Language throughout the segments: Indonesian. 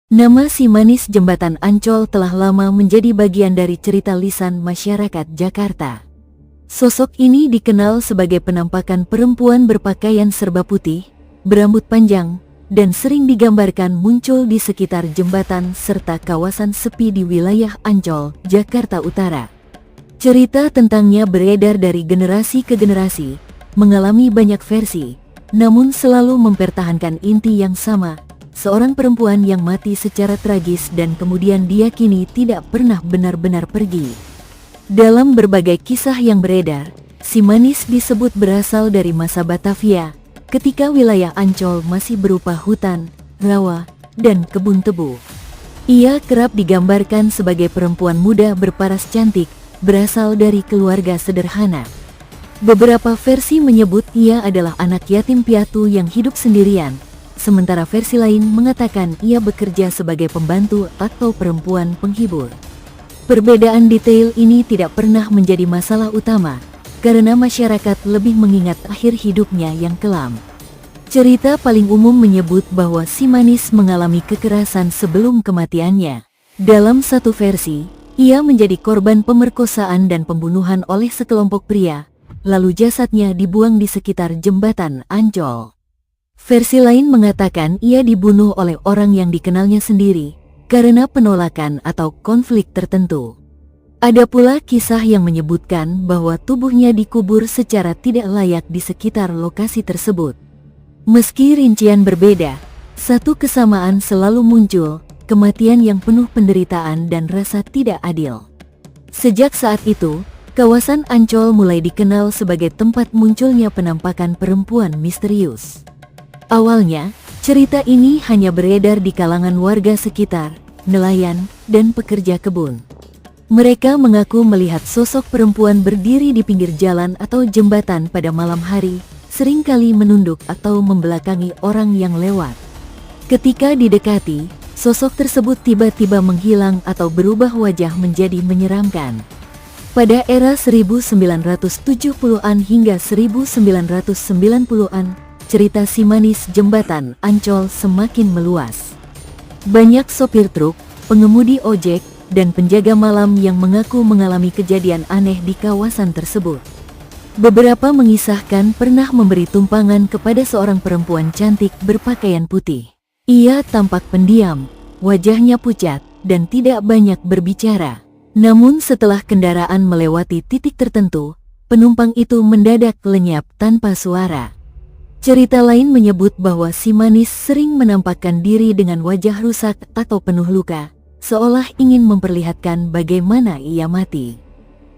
Nama si manis Jembatan Ancol telah lama menjadi bagian dari cerita lisan masyarakat Jakarta. Sosok ini dikenal sebagai penampakan perempuan berpakaian serba putih, berambut panjang, dan sering digambarkan muncul di sekitar jembatan serta kawasan sepi di wilayah Ancol, Jakarta Utara. Cerita tentangnya beredar dari generasi ke generasi, mengalami banyak versi, namun selalu mempertahankan inti yang sama. Seorang perempuan yang mati secara tragis dan kemudian diyakini tidak pernah benar-benar pergi. Dalam berbagai kisah yang beredar, si manis disebut berasal dari masa Batavia, ketika wilayah Ancol masih berupa hutan, rawa, dan kebun tebu. Ia kerap digambarkan sebagai perempuan muda berparas cantik, berasal dari keluarga sederhana. Beberapa versi menyebut ia adalah anak yatim piatu yang hidup sendirian, sementara versi lain mengatakan ia bekerja sebagai pembantu atau perempuan penghibur. Perbedaan detail ini tidak pernah menjadi masalah utama, karena masyarakat lebih mengingat akhir hidupnya yang kelam. Cerita paling umum menyebut bahwa si manis mengalami kekerasan sebelum kematiannya. Dalam satu versi, ia menjadi korban pemerkosaan dan pembunuhan oleh sekelompok pria, lalu jasadnya dibuang di sekitar jembatan Ancol. Versi lain mengatakan ia dibunuh oleh orang yang dikenalnya sendiri, karena penolakan atau konflik tertentu. Ada pula kisah yang menyebutkan bahwa tubuhnya dikubur secara tidak layak di sekitar lokasi tersebut. Meski rincian berbeda, satu kesamaan selalu muncul, kematian yang penuh penderitaan dan rasa tidak adil. Sejak saat itu, kawasan Ancol mulai dikenal sebagai tempat munculnya penampakan perempuan misterius. Awalnya, cerita ini hanya beredar di kalangan warga sekitar, nelayan, dan pekerja kebun. Mereka mengaku melihat sosok perempuan berdiri di pinggir jalan atau jembatan pada malam hari, seringkali menunduk atau membelakangi orang yang lewat. Ketika didekati, sosok tersebut tiba-tiba menghilang atau berubah wajah menjadi menyeramkan. Pada era 1970-an hingga 1990-an, cerita si manis Jembatan Ancol semakin meluas. Banyak sopir truk, pengemudi ojek, dan penjaga malam yang mengaku mengalami kejadian aneh di kawasan tersebut. Beberapa mengisahkan pernah memberi tumpangan kepada seorang perempuan cantik berpakaian putih. Ia tampak pendiam, wajahnya pucat, dan tidak banyak berbicara. Namun setelah kendaraan melewati titik tertentu, penumpang itu mendadak lenyap tanpa suara. Cerita lain menyebut bahwa si manis sering menampakkan diri dengan wajah rusak atau penuh luka, seolah ingin memperlihatkan bagaimana ia mati.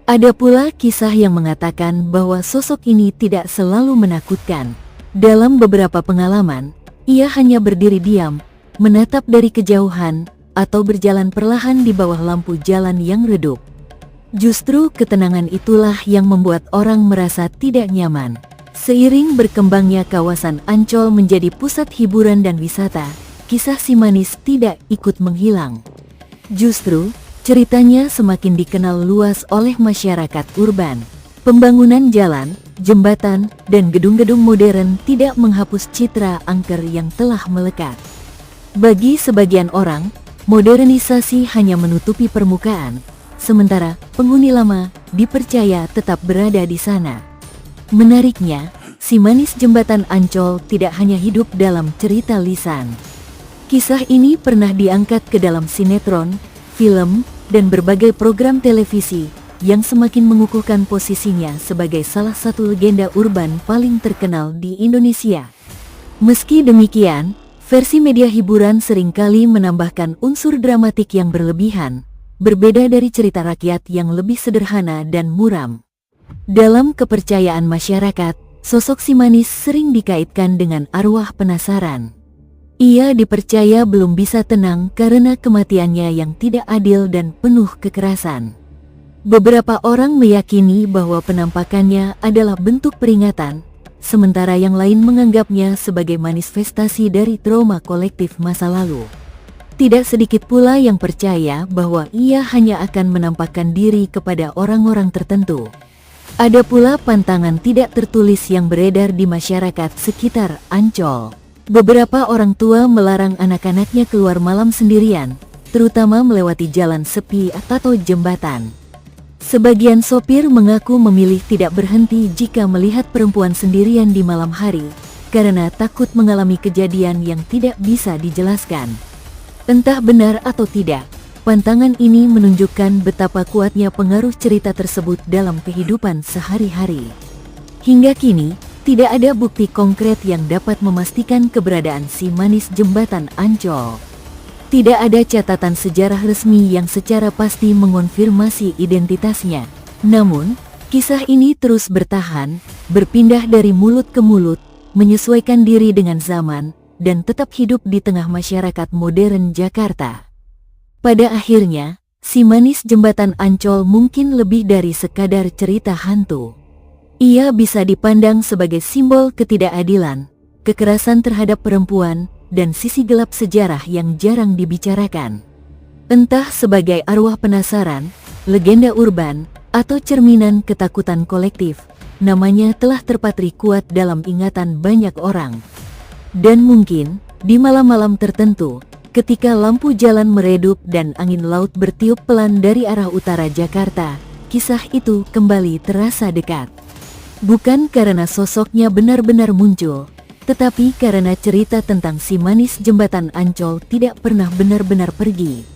Ada pula kisah yang mengatakan bahwa sosok ini tidak selalu menakutkan. Dalam beberapa pengalaman, ia hanya berdiri diam, menatap dari kejauhan, atau berjalan perlahan di bawah lampu jalan yang redup. Justru ketenangan itulah yang membuat orang merasa tidak nyaman. Seiring berkembangnya kawasan Ancol menjadi pusat hiburan dan wisata, kisah si manis tidak ikut menghilang. Justru, ceritanya semakin dikenal luas oleh masyarakat urban. Pembangunan jalan, jembatan, dan gedung-gedung modern tidak menghapus citra angker yang telah melekat. Bagi sebagian orang, modernisasi hanya menutupi permukaan, sementara penghuni lama dipercaya tetap berada di sana. Menariknya, si manis Jembatan Ancol tidak hanya hidup dalam cerita lisan. Kisah ini pernah diangkat ke dalam sinetron, film, dan berbagai program televisi yang semakin mengukuhkan posisinya sebagai salah satu legenda urban paling terkenal di Indonesia. Meski demikian, versi media hiburan seringkali menambahkan unsur dramatik yang berlebihan, berbeda dari cerita rakyat yang lebih sederhana dan muram. Dalam kepercayaan masyarakat, sosok si manis sering dikaitkan dengan arwah penasaran. Ia dipercaya belum bisa tenang karena kematiannya yang tidak adil dan penuh kekerasan. Beberapa orang meyakini bahwa penampakannya adalah bentuk peringatan, sementara yang lain menganggapnya sebagai manifestasi dari trauma kolektif masa lalu. Tidak sedikit pula yang percaya bahwa ia hanya akan menampakkan diri kepada orang-orang tertentu. Ada pula pantangan tidak tertulis yang beredar di masyarakat sekitar Ancol. Beberapa orang tua melarang anak-anaknya keluar malam sendirian, terutama melewati jalan sepi atau jembatan. Sebagian sopir mengaku memilih tidak berhenti jika melihat perempuan sendirian di malam hari, karena takut mengalami kejadian yang tidak bisa dijelaskan. Entah benar atau tidak, pantangan ini menunjukkan betapa kuatnya pengaruh cerita tersebut dalam kehidupan sehari-hari. Hingga kini, tidak ada bukti konkret yang dapat memastikan keberadaan si manis jembatan Ancol. Tidak ada catatan sejarah resmi yang secara pasti mengonfirmasi identitasnya. Namun, kisah ini terus bertahan, berpindah dari mulut ke mulut, menyesuaikan diri dengan zaman, dan tetap hidup di tengah masyarakat modern Jakarta. Pada akhirnya, si manis jembatan Ancol mungkin lebih dari sekadar cerita hantu. Ia bisa dipandang sebagai simbol ketidakadilan, kekerasan terhadap perempuan, dan sisi gelap sejarah yang jarang dibicarakan. Entah sebagai arwah penasaran, legenda urban, atau cerminan ketakutan kolektif, namanya telah terpatri kuat dalam ingatan banyak orang. Dan mungkin, di malam-malam tertentu, ketika lampu jalan meredup dan angin laut bertiup pelan dari arah utara Jakarta, kisah itu kembali terasa dekat. Bukan karena sosoknya benar-benar muncul, tetapi karena cerita tentang si manis jembatan Ancol tidak pernah benar-benar pergi.